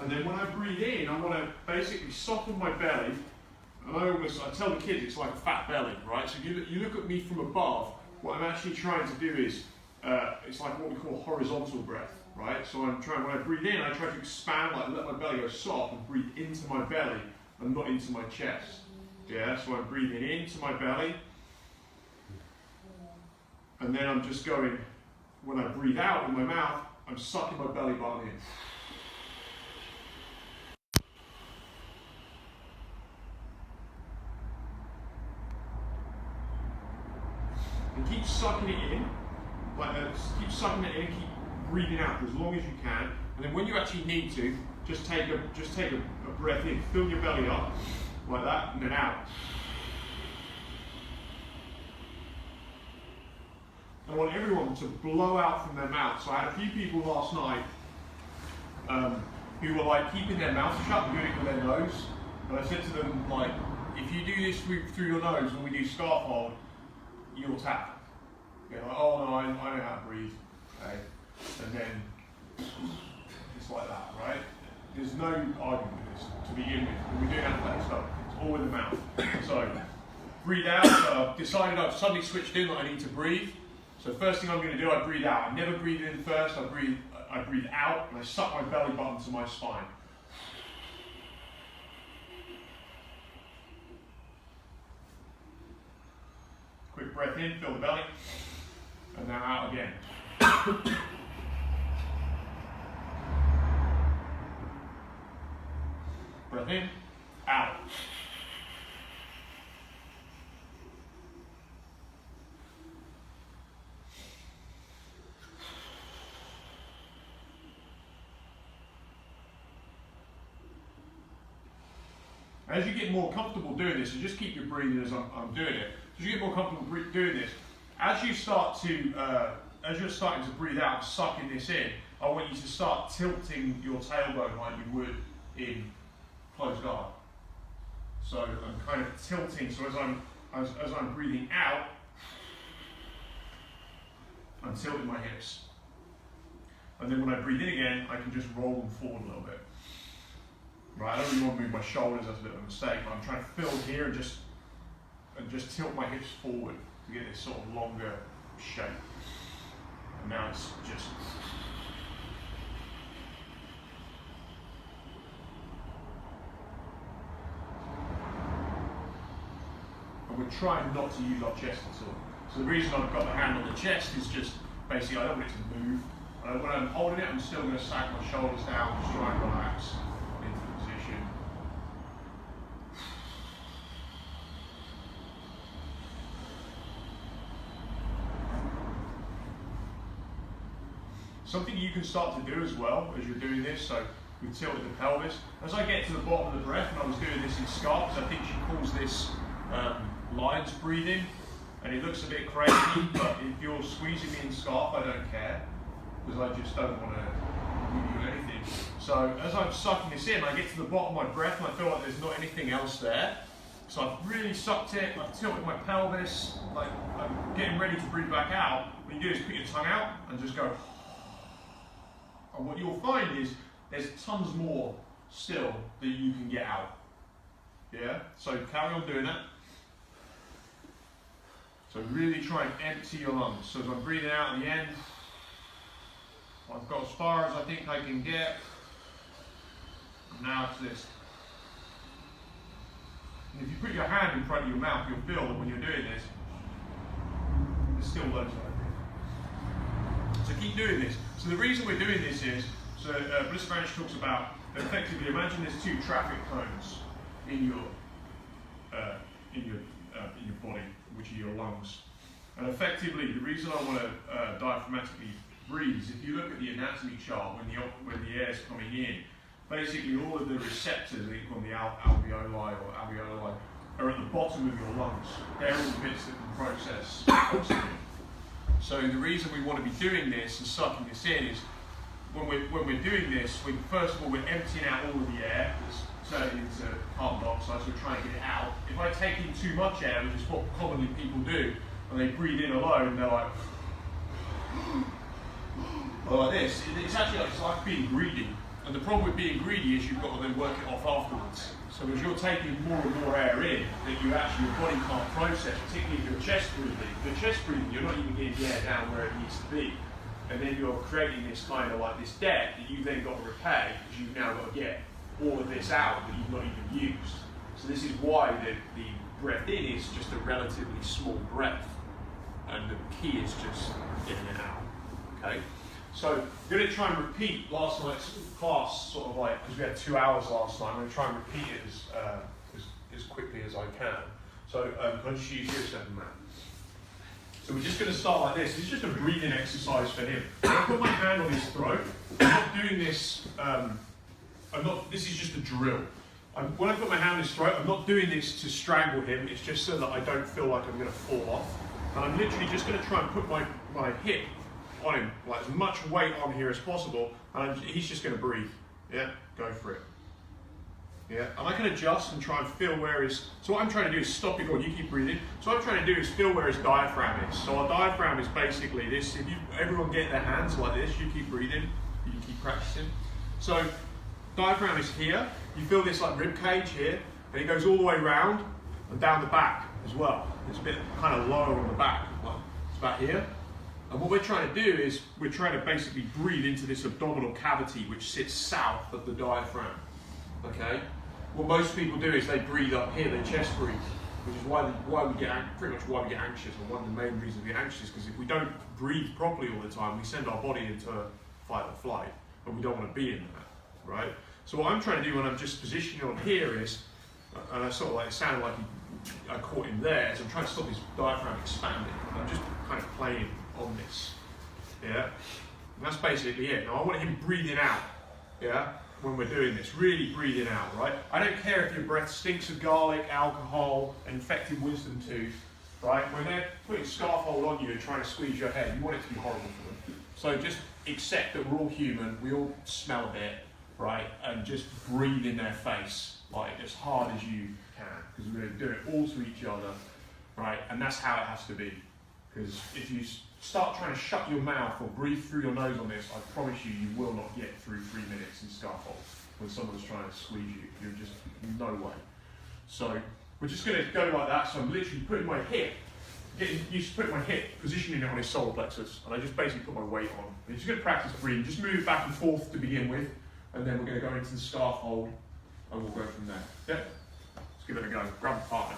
And then when I breathe in, I want to basically soften my belly. And I tell the kids it's like a fat belly, right? So you look at me from above, what I'm actually trying to do is, it's like what we call horizontal breath, right? So when I breathe in, I try to expand, like let my belly go soft and breathe into my belly and not into my chest. Yeah, so I'm breathing into my belly. And then I'm just going, when I breathe out with my mouth, I'm sucking my belly button in. And keep sucking it in, like that. Keep sucking it in, keep breathing out for as long as you can. And then when you actually need to, just take a breath in, fill your belly up, like that, and then out. I want everyone to blow out from their mouth. So I had a few people last night who were like keeping their mouth shut and doing it with their nose. And I said to them, like, if you do this through your nose when we do scarf hold, you'll tap. You're like, oh no, I know how to breathe. Okay. And then it's like that, right? There's no argument with this to begin with. When we're doing athletic stuff, it's all in the mouth. So breathe out. I've decided I've suddenly switched in that I need to breathe. So first thing I'm going to do, I breathe out. I never breathe in first. I breathe out, and I suck my belly button to my spine. Quick breath in, fill the belly, and now out again. Breath in, out. As you get more comfortable doing this, and just keep your breathing as I'm doing it, as you get more comfortable doing this, as you're starting to breathe out and sucking this in, I want you to start tilting your tailbone like you would in closed guard. So I'm kind of tilting, so as I'm breathing out, I'm tilting my hips. And then when I breathe in again, I can just roll them forward a little bit. Right, I don't really want to move my shoulders, that's a bit of a mistake, but I'm trying to fill here and just tilt my hips forward to get this sort of longer shape. And now it's just... And we're trying not to use our chest at all. So the reason I've got the hand on the chest is just basically I don't want it to move. When I'm holding it, I'm still going to sag my shoulders down, just try and relax into the position. Something you can start to do as well as you're doing this, so we've tilted the pelvis. As I get to the bottom of the breath, and I was doing this in scarf, I think she calls this lion's breathing, and it looks a bit crazy, but if you're squeezing me in scarf, I don't care, because I just don't want to give you anything. So as I'm sucking this in, I get to the bottom of my breath, and I feel like there's not anything else there. So I've really sucked it, I've tilted my pelvis, like I'm getting ready to breathe back out. What you do is put your tongue out and just go. And what you'll find is there's tons more still that you can get out. Yeah? So carry on doing that. So really try and empty your lungs. So as I'm breathing out at the end, I've got as far as I think I can get. And now it's this. And if you put your hand in front of your mouth, you'll feel that when you're doing this, there's still loads of it. So keep doing this. So the reason we're doing this is, so Bliss Branch talks about, effectively, imagine there's two traffic cones in your body, which are your lungs. And effectively, the reason I want to diaphragmatically breathe is if you look at the anatomy chart when the air's coming in, basically all of the receptors that you call the alveoli are at the bottom of your lungs. They're all the bits that can process oxygen. So the reason we want to be doing this and sucking this in is when we're doing this, first of all we're emptying out all of the air that's turning into carbon dioxide, so we're trying to get it out. If I take in too much air, which is what commonly people do, and they breathe in alone, they're like this. It's actually like being greedy. And the problem with being greedy is you've got to then work it off afterwards. So as you're taking more and more air in, that you actually, your body can't process, particularly if you're chest breathing. If you're chest breathing, you're not even getting the air down where it needs to be. And then you're creating this kind of like this debt that you've then got to repay, because you've now got to get all of this out that you've not even used. So this is why the breath in is just a relatively small breath. And the key is just getting it out, okay? So I'm going to try and repeat last night's class, sort of like, because we had 2 hours last night, I'm going to try and repeat it as quickly as I can. So can I just use you a second, Matt? So we're just going to start like this. It's just a breathing exercise for him. I put my hand on his throat. I'm not doing this, this is just a drill. When I put my hand on his throat, I'm not doing this to strangle him, it's just so that I don't feel like I'm going to fall off. And I'm literally just going to try and put my hip on him, like as much weight on here as possible, and he's just going to breathe. Yeah, go for it. Yeah, and I can adjust and try and feel where his, so what I'm trying to do is stop it going, you keep breathing. So what I'm trying to do is feel where his diaphragm is. So our diaphragm is basically this, if everyone get their hands like this, you keep breathing, you can keep practicing. So diaphragm is here, you feel this like rib cage here, and it goes all the way around and down the back as well. It's a bit kind of lower on the back, like it's about here. And what we're trying to do is we're trying to basically breathe into this abdominal cavity which sits south of the diaphragm, okay? What most people do is they breathe up here, they chest breathe, which is pretty much why we get anxious, or one of the main reasons we get anxious, because if we don't breathe properly all the time, we send our body into fight or flight, and we don't want to be in that, right? So what I'm trying to do when I'm just positioning on here is, and I sort of like, it sounded like I caught him there, so I'm trying to stop his diaphragm expanding. I'm just kind of playing on this, yeah? And that's basically it. Now I want him breathing out, yeah? When we're doing this, really breathing out, right? I don't care if your breath stinks of garlic, alcohol, infected wisdom tooth, right? When they're putting scaffold on you and trying to squeeze your head, you want it to be horrible for them. So just accept that we're all human, we all smell a bit, right? And just breathe in their face, like as hard as you can, because we're going to do it all to each other, right? And that's how it has to be. Because if you start trying to shut your mouth or breathe through your nose on this, I promise you, you will not get through 3 minutes in scaffold when someone's trying to squeeze you. You're just, no way. So we're just going to go like that. So I'm literally putting my hip, getting used to putting my hip, positioning it on his solar plexus, and I just basically put my weight on. You're just going to practice breathing. Just move it back and forth to begin with, and then we're going to go into the scaffold, and we'll go from there. Yeah? Let's give it a go. Grab a partner.